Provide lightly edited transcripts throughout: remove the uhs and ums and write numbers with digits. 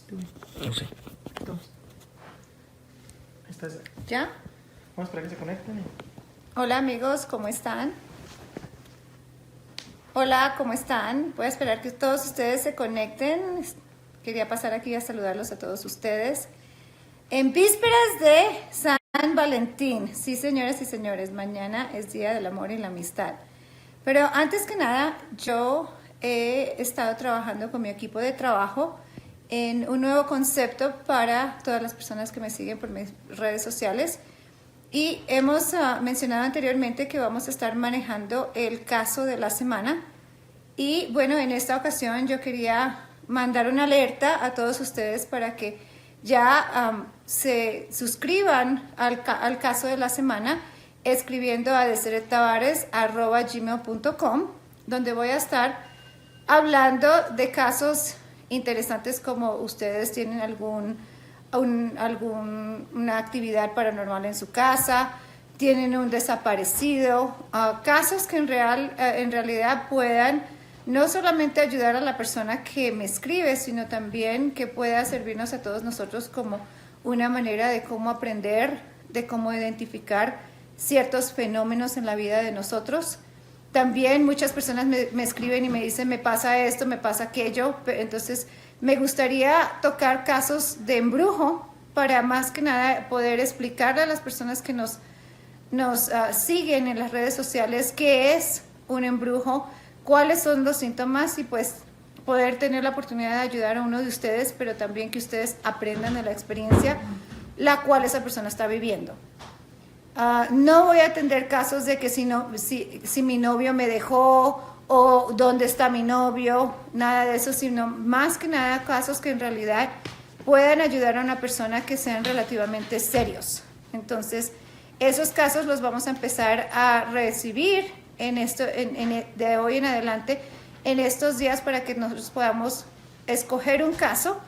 Tú. No sé. Tú. ¿Estás? ¿Ya? Vamos para que se conecten. Hola amigos, ¿cómo están? Hola, ¿cómo están? Voy a esperar que todos ustedes se conecten. Quería pasar aquí a saludarlos a todos ustedes. En vísperas de San Valentín. Sí, señoras y señores, mañana es Día del Amor y la Amistad. Pero antes que nada, yo he estado trabajando con mi equipo de trabajo en un nuevo concepto para todas las personas que me siguen por mis redes sociales. Y hemos mencionado anteriormente que vamos a estar manejando el caso de la semana. Y bueno, en esta ocasión yo quería mandar una alerta a todos ustedes para que ya se suscriban al caso de la semana escribiendo a desiretavares@gmail.com, donde voy a estar hablando de casos interesantes como ustedes tienen alguna actividad paranormal en su casa, tienen un desaparecido, casos que en realidad puedan no solamente ayudar a la persona que me escribe, sino también que pueda servirnos a todos nosotros como una manera de cómo aprender, de cómo identificar ciertos fenómenos en la vida de nosotros. También muchas personas me escriben y me dicen, me pasa esto, me pasa aquello. Entonces, me gustaría tocar casos de embrujo para más que nada poder explicarle a las personas que nos siguen en las redes sociales qué es un embrujo, cuáles son los síntomas y pues poder tener la oportunidad de ayudar a uno de ustedes, pero también que ustedes aprendan de la experiencia la cual esa persona está viviendo. No voy a atender casos de que si mi novio me dejó o dónde está mi novio, nada de eso, sino más que nada casos que en realidad puedan ayudar a una persona que sean relativamente serios. Entonces, esos casos los vamos a empezar a recibir de hoy en adelante en estos días para que nosotros podamos escoger un caso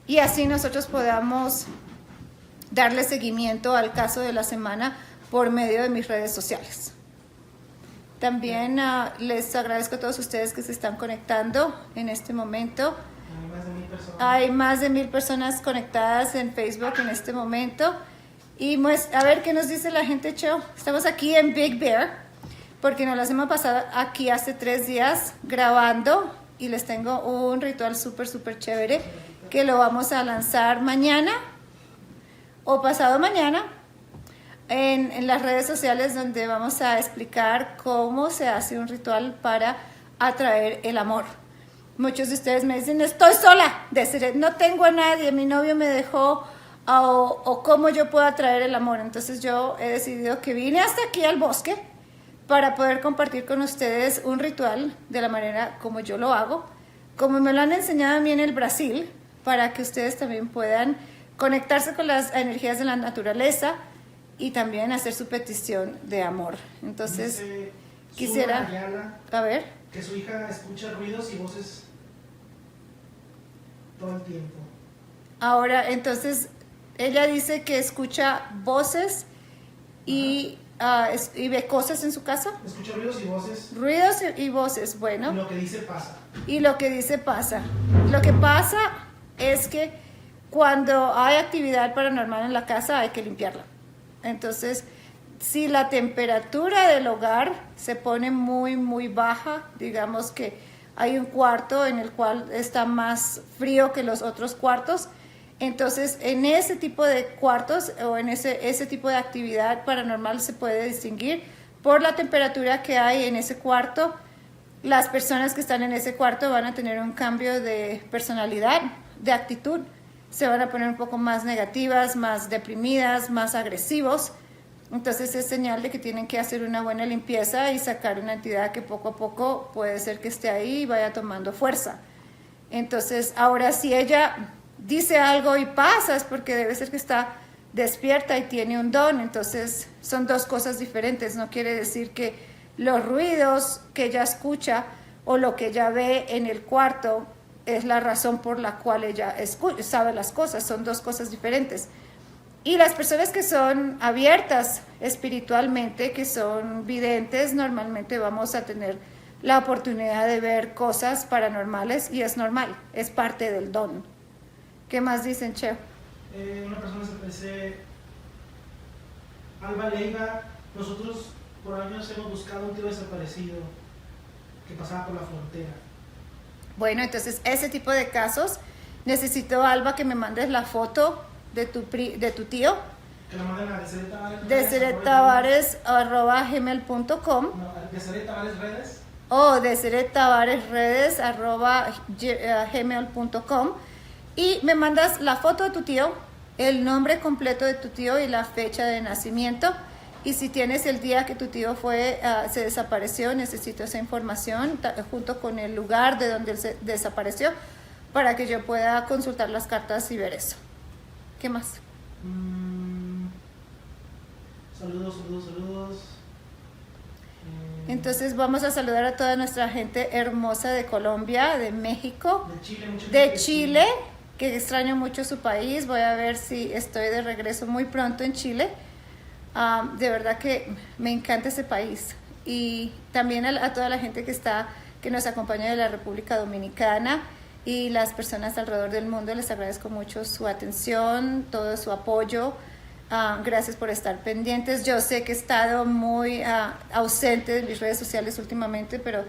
y así nosotros podamos darle seguimiento al caso de la semana por medio de mis redes sociales. También les agradezco a todos ustedes que se están conectando en este momento. Hay más de 1,000 personas conectadas en Facebook en este momento. Y a ver qué nos dice la gente, Cho. Estamos aquí en Big Bear, porque nos las hemos pasado aquí hace 3 días grabando y les tengo un ritual súper chévere que lo vamos a lanzar mañana o pasado mañana en las redes sociales, donde vamos a explicar cómo se hace un ritual para atraer el amor. Muchos de ustedes me dicen, estoy sola, no tengo a nadie, mi novio me dejó, o cómo yo puedo atraer el amor. Entonces yo he decidido que vine hasta aquí al bosque para poder compartir con ustedes un ritual de la manera como yo lo hago, como me lo han enseñado a mí en el Brasil, para que ustedes también puedan conectarse con las energías de la naturaleza y también hacer su petición de amor. Entonces, quisiera... A ver. Que su hija escucha ruidos y voces todo el tiempo. Ahora, entonces, ella dice que escucha voces y ve cosas en su casa. Escucha ruidos y voces. Ruidos y voces, bueno. Y lo que dice pasa. Y lo que dice pasa. Lo que pasa es que cuando hay actividad paranormal en la casa hay que limpiarla. Entonces, si la temperatura del hogar se pone muy baja, digamos que hay un cuarto en el cual está más frío que los otros cuartos, entonces en ese tipo de cuartos o en ese tipo de actividad paranormal se puede distinguir por la temperatura que hay en ese cuarto. Las personas que están en ese cuarto van a tener un cambio de personalidad, de actitud. Se van a poner un poco más negativas, más deprimidas, más agresivos. Entonces es señal de que tienen que hacer una buena limpieza y sacar una entidad que poco a poco puede ser que esté ahí y vaya tomando fuerza. Entonces, ahora si ella dice algo y pasa, es porque debe ser que está despierta y tiene un don. Entonces son 2 cosas diferentes. No quiere decir que los ruidos que ella escucha o lo que ella ve en el cuarto es la razón por la cual ella sabe las cosas. Son 2 cosas diferentes. Y las personas que son abiertas espiritualmente, que son videntes, normalmente vamos a tener la oportunidad de ver cosas paranormales y es normal, es parte del don. ¿Qué más dicen, Cheo? Una persona se parece Alba Leiva. Nosotros por años hemos buscado un tío desaparecido que pasaba por la frontera. Bueno, entonces ese tipo de casos, necesito, Alba, que me mandes la foto de tu tío, Que lo manden a Desiree Tavares. desiretabares@gmail.com No, a Desiree Tavares Redes. o desiretabaresredes@gmail.com y me mandas la foto de tu tío, el nombre completo de tu tío y la fecha de nacimiento. Y si tienes el día que tu tío se desapareció, necesito esa información junto con el lugar de donde él se desapareció para que yo pueda consultar las cartas y ver eso. ¿Qué más? Saludos. Entonces vamos a saludar a toda nuestra gente hermosa de Colombia, de México, De Chile, mucha gente de Chile, que extraño mucho su país. Voy a ver si estoy de regreso muy pronto en Chile. De verdad que me encanta ese país. Y también a toda la gente que nos acompaña de la República Dominicana y las personas alrededor del mundo. Les agradezco mucho su atención, todo su apoyo. Gracias por estar pendientes. Yo sé que he estado muy ausente de mis redes sociales últimamente, pero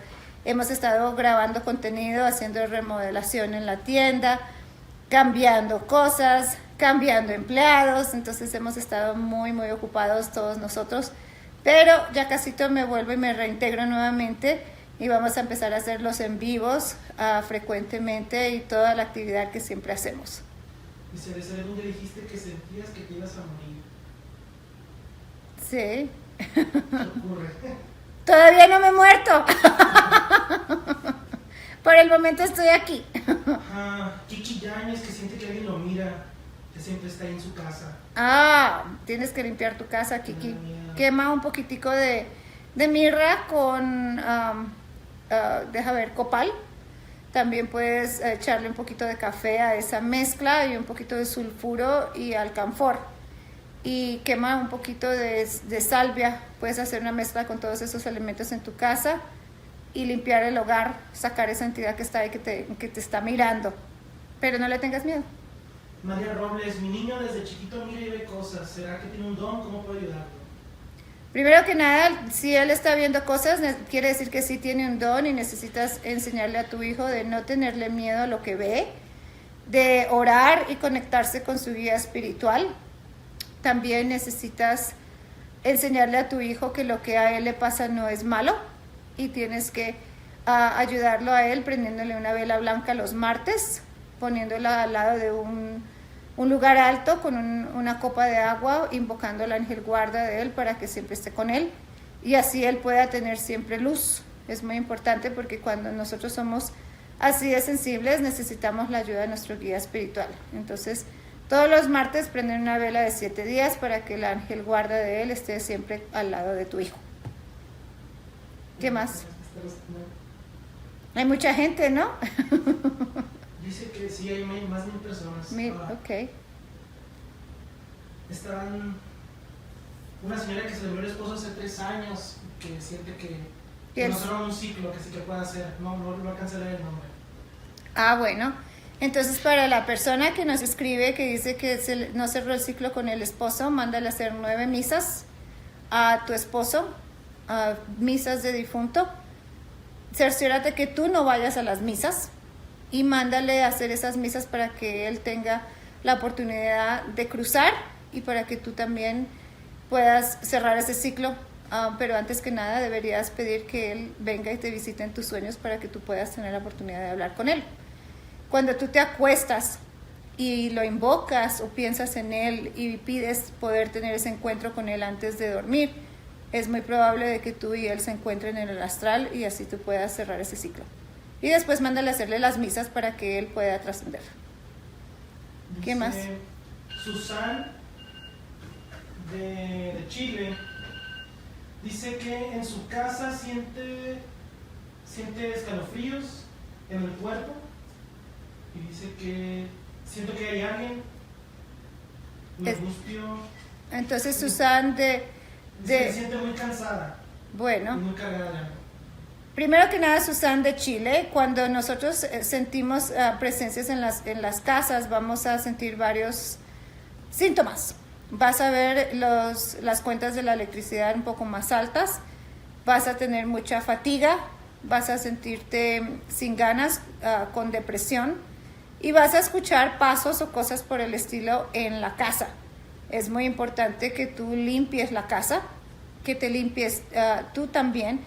hemos estado grabando contenido, haciendo remodelación en la tienda, cambiando cosas, cambiando empleados. Entonces hemos estado muy ocupados todos nosotros, pero ya casito me vuelvo y me reintegro nuevamente y vamos a empezar a hacer los en vivos frecuentemente y toda la actividad que siempre hacemos. Dice, Desiree, ¿dónde dijiste que sentías que te ibas a morir? Sí. ¿Qué ocurre? Todavía no me he muerto. Por el momento estoy aquí. Chichi Yáñez, que siente que alguien lo mira, que siempre está ahí en su casa. Tienes que limpiar tu casa, Kiki. Miedo. Quema un poquitico de mirra con, deja ver, copal. También puedes echarle un poquito de café a esa mezcla y un poquito de sulfuro y alcanfor. Y quema un poquito de salvia. Puedes hacer una mezcla con todos esos elementos en tu casa y limpiar el hogar, sacar esa entidad que está ahí, que te está mirando. Pero no le tengas miedo. María Robles, mi niño desde chiquito mira y ve cosas. ¿Será que tiene un don? ¿Cómo puedo ayudarlo? Primero que nada, si él está viendo cosas, quiere decir que sí tiene un don y necesitas enseñarle a tu hijo de no tenerle miedo a lo que ve, de orar y conectarse con su guía espiritual. También necesitas enseñarle a tu hijo que lo que a él le pasa no es malo y tienes que ayudarlo a él prendiéndole una vela blanca los martes, poniéndola al lado de un lugar alto con una copa de agua, invocando al ángel guarda de él para que siempre esté con él y así él pueda tener siempre luz. Es muy importante porque cuando nosotros somos así de sensibles necesitamos la ayuda de nuestro guía espiritual. Entonces todos los martes prenden una vela de 7 días para que el ángel guarda de él esté siempre al lado de tu hijo. ¿Qué más? Hay mucha gente, ¿no? Dice que sí, hay más de 1000 personas. Ok. Estaban una señora que se le murió el esposo hace 3 años, que siente que no cerró un ciclo, que sí que puede hacer. No alcancé a leer el nombre. Bueno. Entonces, para la persona que nos escribe, que dice que no cerró el ciclo con el esposo, mándale a hacer 9 misas a tu esposo, misas de difunto. Cerciórate que tú no vayas a las misas y mándale a hacer esas misas para que él tenga la oportunidad de cruzar y para que tú también puedas cerrar ese ciclo. Pero antes que nada deberías pedir que él venga y te visite en tus sueños para que tú puedas tener la oportunidad de hablar con él. Cuando tú te acuestas y lo invocas o piensas en él y pides poder tener ese encuentro con él antes de dormir, es muy probable de que tú y él se encuentren en el astral y así tú puedas cerrar ese ciclo. Y después mándale a hacerle las misas para que él pueda trascender. ¿Qué más? Susan de Chile dice que en su casa siente escalofríos en el cuerpo y dice que siento que hay alguien, me angustio. Entonces Susan se siente muy cansada, bueno, muy cargada de algo. Primero que nada, Susan de Chile, cuando nosotros sentimos presencias en las casas, vamos a sentir varios síntomas. Vas a ver las cuentas de la electricidad un poco más altas, vas a tener mucha fatiga, vas a sentirte sin ganas, con depresión, y vas a escuchar pasos o cosas por el estilo en la casa. Es muy importante que tú limpies la casa, que te limpies tú también,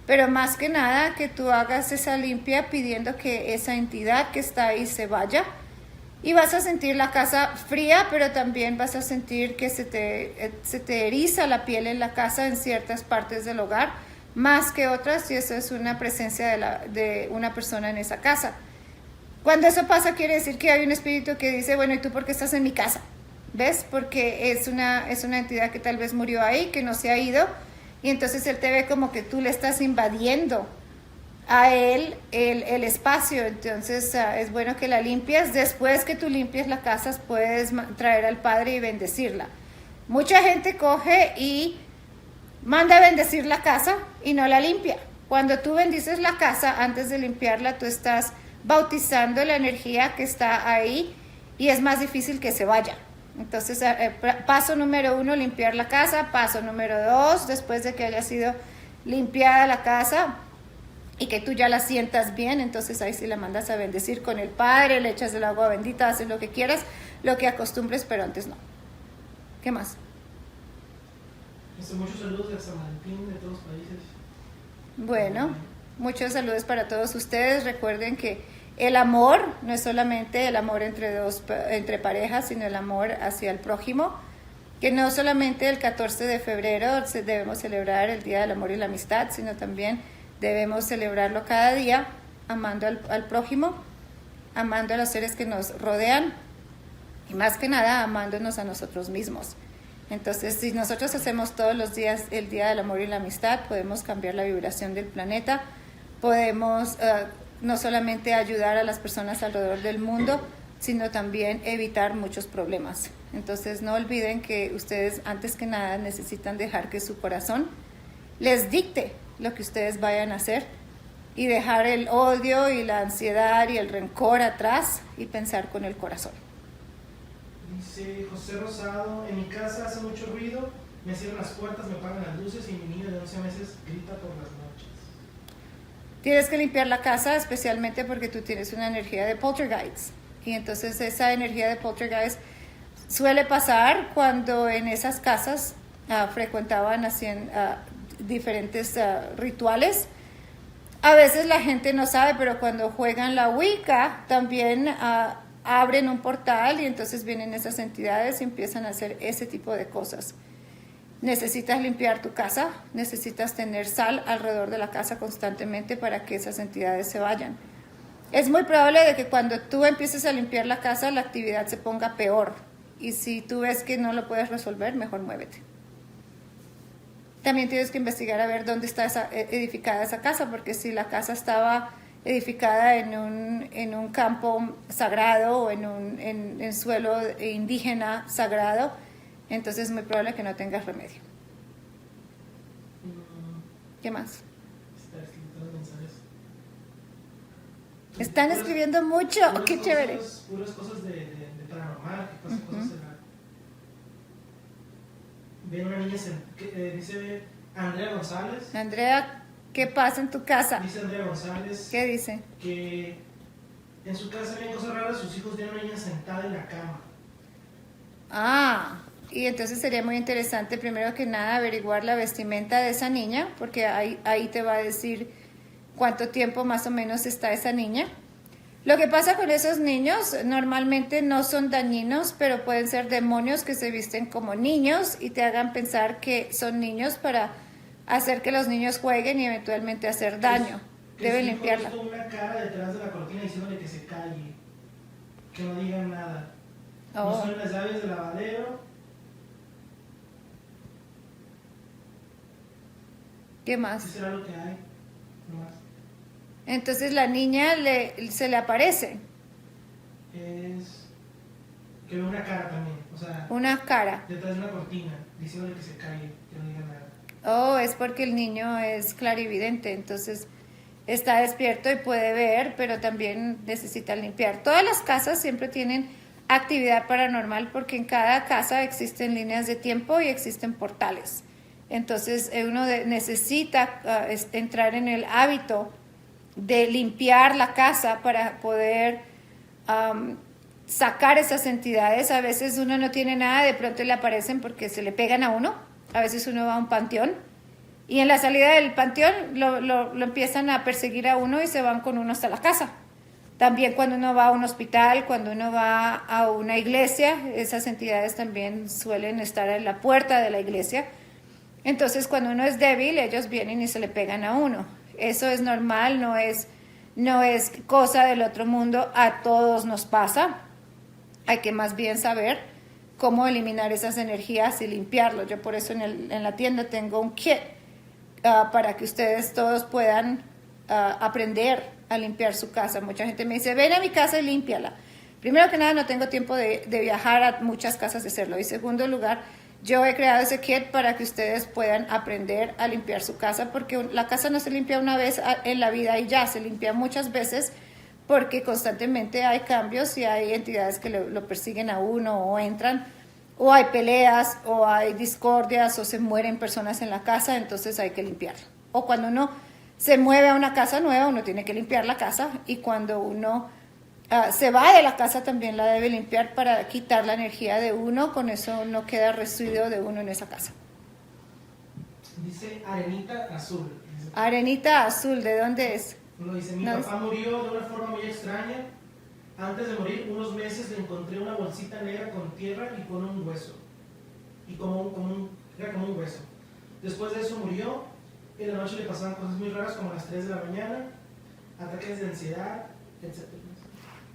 pero más que nada que tú hagas esa limpia pidiendo que esa entidad que está ahí se vaya. Y vas a sentir la casa fría, pero también vas a sentir que se te eriza la piel en la casa en ciertas partes del hogar, más que otras, y eso es una presencia de una persona en esa casa. Cuando eso pasa, quiere decir que hay un espíritu que dice, bueno, ¿y tú por qué estás en mi casa? ¿Ves? Porque es una entidad que tal vez murió ahí, que no se ha ido, y entonces él te ve como que tú le estás invadiendo a él el espacio. Entonces es bueno que la limpies. Después que tú limpies la casa, puedes traer al Padre y bendecirla. Mucha gente coge y manda a bendecir la casa y no la limpia. Cuando tú bendices la casa, antes de limpiarla, tú estás bautizando la energía que está ahí y es más difícil que se vaya. Entonces, paso número 1, limpiar la casa. Paso número 2, después de que haya sido limpiada la casa y que tú ya la sientas bien, entonces ahí sí la mandas a bendecir con el Padre, le echas el agua bendita, haces lo que quieras, lo que acostumbres, pero antes no. ¿Qué más? Muchos saludos de San Valentín, de todos los países. Bueno, muchos saludos para todos ustedes. Recuerden que el amor no es solamente el amor entre parejas, sino el amor hacia el prójimo, que no solamente el 14 de febrero debemos celebrar el Día del Amor y la Amistad, sino también debemos celebrarlo cada día, amando al prójimo, amando a los seres que nos rodean y más que nada amándonos a nosotros mismos. Entonces, si nosotros hacemos todos los días el Día del Amor y la Amistad, podemos cambiar la vibración del planeta, podemos no solamente ayudar a las personas alrededor del mundo, sino también evitar muchos problemas. Entonces, no olviden que ustedes, antes que nada, necesitan dejar que su corazón les dicte lo que ustedes vayan a hacer y dejar el odio y la ansiedad y el rencor atrás y pensar con el corazón. Dice José Rosado, en mi casa hace mucho ruido, me cierran las puertas, me apagan las luces y mi niño de 11 meses grita por las noches. Tienes que limpiar la casa, especialmente porque tú tienes una energía de poltergeist. Y entonces esa energía de poltergeist suele pasar cuando en esas casas frecuentaban diferentes rituales. A veces la gente no sabe, pero cuando juegan la Wicca también abren un portal y entonces vienen esas entidades y empiezan a hacer ese tipo de cosas. Necesitas limpiar tu casa, necesitas tener sal alrededor de la casa constantemente para que esas entidades se vayan. Es muy probable de que cuando tú empieces a limpiar la casa, la actividad se ponga peor. Y si tú ves que no lo puedes resolver, mejor muévete. También tienes que investigar a ver dónde está edificada esa casa, porque si la casa estaba edificada en un campo sagrado o en suelo indígena sagrado, entonces es muy probable que no tengas remedio. ¿Qué más? Están escribiendo mucho. ¡Qué chévere! Puras cosas de paranormal, que pasan cosas en la... Ven una niña, dice Andrea González. Andrea, ¿qué pasa en tu casa? Dice Andrea González. ¿Qué dice? Que en su casa ven cosas raras, sus hijos ven a una niña sentada en la cama. Y entonces sería muy interesante, primero que nada, averiguar la vestimenta de esa niña, porque ahí te va a decir cuánto tiempo más o menos está esa niña. Lo que pasa con esos niños, normalmente no son dañinos, pero pueden ser demonios que se visten como niños y te hagan pensar que son niños para hacer que los niños jueguen y eventualmente hacer daño. Deben limpiarla. Con una cara detrás de la cortina diciéndole que se calle, que no digan nada. No son las llaves del lavadero. ¿Qué más? ¿Qué será lo que hay? No más. Entonces la niña se le aparece. Es que ve una cara también, o sea, una cara. Detrás de una cortina, diciéndole que se calle, que no diga nada. Es porque el niño es clarividente, entonces está despierto y puede ver, pero también necesita limpiar. Todas las casas siempre tienen actividad paranormal porque en cada casa existen líneas de tiempo y existen portales. Entonces uno necesita entrar en el hábito de limpiar la casa para poder sacar esas entidades. A veces uno no tiene nada, de pronto le aparecen porque se le pegan a uno. A veces uno va a un panteón y en la salida del panteón lo empiezan a perseguir a uno y se van con uno hasta la casa. También cuando uno va a un hospital, cuando uno va a una iglesia, esas entidades también suelen estar en la puerta de la iglesia. Entonces cuando uno es débil, ellos vienen y se le pegan a uno. Eso es normal, no es cosa del otro mundo, a todos nos pasa. Hay que más bien saber cómo eliminar esas energías y limpiarlo. Yo por eso en la tienda tengo un kit para que ustedes todos puedan aprender a limpiar su casa. Mucha gente me dice, ven a mi casa y límpiala. Primero que nada, no tengo tiempo de viajar a muchas casas de hacerlo. Y segundo lugar, yo he creado ese kit para que ustedes puedan aprender a limpiar su casa, porque la casa no se limpia una vez en la vida y ya, se limpia muchas veces porque constantemente hay cambios y hay entidades que lo persiguen a uno o entran, o hay peleas, o hay discordias, o se mueren personas en la casa, entonces hay que limpiarlo. O cuando uno se mueve a una casa nueva, uno tiene que limpiar la casa, y cuando uno se va de la casa también la debe limpiar para quitar la energía de uno, con eso no queda residuo de uno en esa casa. Dice Arenita Azul. Arenita Azul, ¿de dónde es? Uno dice, mi papá murió de una forma muy extraña. Antes de morir, unos meses, le encontré una bolsita negra con tierra y con un hueso. Y era como un hueso. Después de eso murió. En la noche le pasaban cosas muy raras como a las 3 de la mañana, ataques de ansiedad, etc.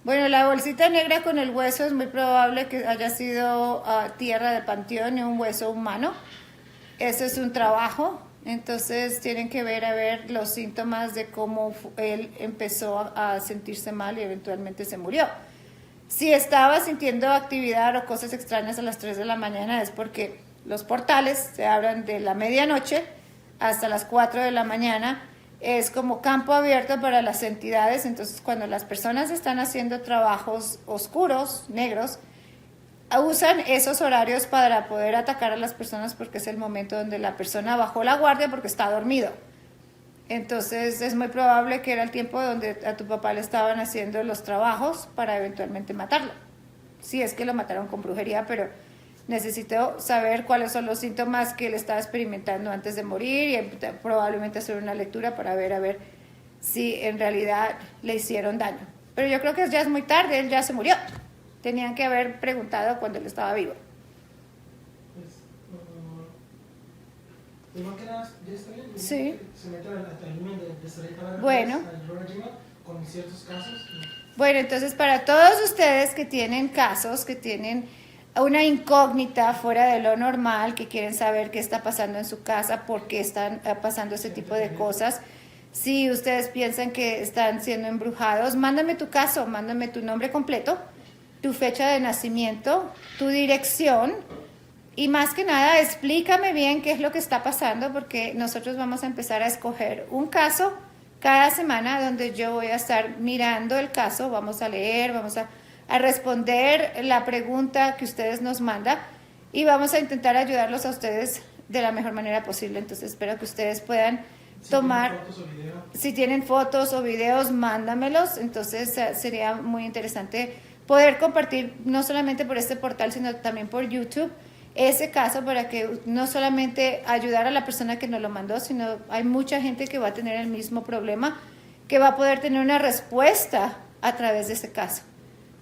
Bueno, la bolsita negra con el hueso es muy probable que haya sido tierra de panteón y un hueso humano. Ese es un trabajo. Entonces tienen que ver los síntomas de cómo él empezó a sentirse mal y eventualmente se murió. Si estaba sintiendo actividad o cosas extrañas a las 3 de la mañana es porque los portales se abren de la medianoche hasta las 4 de la mañana. Es como campo abierto para las entidades. Entonces cuando las personas están haciendo trabajos oscuros, negros, usan esos horarios para poder atacar a las personas porque es el momento donde la persona bajó la guardia porque está dormido. Entonces es muy probable que era el tiempo donde a tu papá le estaban haciendo los trabajos para eventualmente matarlo. Si es que lo mataron con brujería, pero necesito saber cuáles son los síntomas que él estaba experimentando antes de morir y probablemente hacer una lectura para ver a ver si en realidad le hicieron daño. Pero yo creo que ya es muy tarde, él ya se murió. Tenían que haber preguntado cuando él estaba vivo. Sí. Se mete al email de Sarita bueno. Con ciertos casos. Bueno, entonces para todos ustedes que tienen casos, que tienen una incógnita fuera de lo normal, que quieren saber qué está pasando en su casa, por qué están pasando ese tipo de cosas, si ustedes piensan que están siendo embrujados, mándame tu caso, mándame tu nombre completo, tu fecha de nacimiento, tu dirección y más que nada explícame bien qué es lo que está pasando, porque nosotros vamos a empezar a escoger un caso cada semana donde yo voy a estar mirando el caso, vamos a leer, vamos a responder la pregunta que ustedes nos mandan y vamos a intentar ayudarlos a ustedes de la mejor manera posible. Entonces espero que ustedes puedan tomar, si tienen fotos o videos, mándamelos. Entonces sería muy interesante poder compartir no solamente por este portal, sino también por YouTube ese caso, para que no solamente ayudar a la persona que nos lo mandó, sino hay mucha gente que va a tener el mismo problema, que va a poder tener una respuesta a través de ese caso.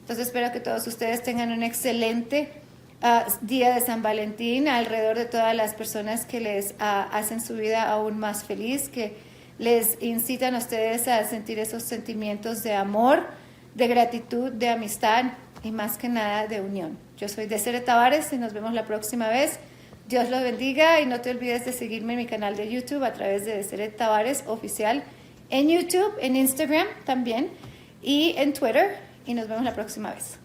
Entonces espero que todos ustedes tengan un excelente día de San Valentín, alrededor de todas las personas que les hacen su vida aún más feliz, que les incitan a ustedes a sentir esos sentimientos de amor, de gratitud, de amistad y más que nada de unión. Yo soy Desiree Tavares y nos vemos la próxima vez. Dios los bendiga y no te olvides de seguirme en mi canal de YouTube a través de Desiree Tavares Oficial en YouTube, en Instagram también y en Twitter. Y nos vemos la próxima vez.